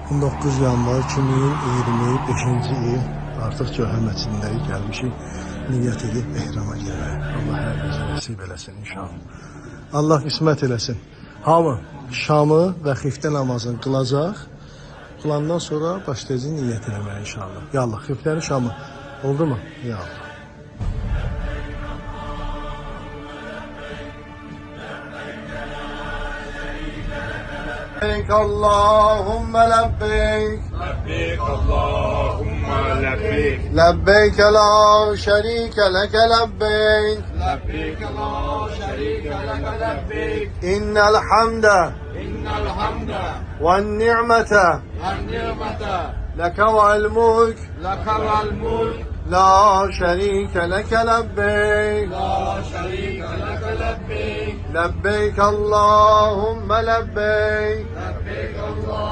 19 yanvar 2025-ci il artıq Cöhəmətindəyik, gəlmişik. Niyyət edib ehrama girməyə. Allah hər bizə nəsib eləsin inşallah. Allah qismət eləsin. Hamı şamı və xiftə namazını qılacaq. Qılandan sonra başlayacaq niyyət eləməyə inşallah. Ya Allah, xiftənin şamı oldu mu? Ya Allah. لبيك اللهم لبيك لبيك اللهم لبيك لبيك لا شريك لك لبيك لبيك لا شريك لك لبيك إن الحمد إن الحمد والنعمة والنعمة لك والملك لك والملك لا شريك لك لبيك لا شريك لك لبيك لبيك اللهم لبيك لبيك اللهم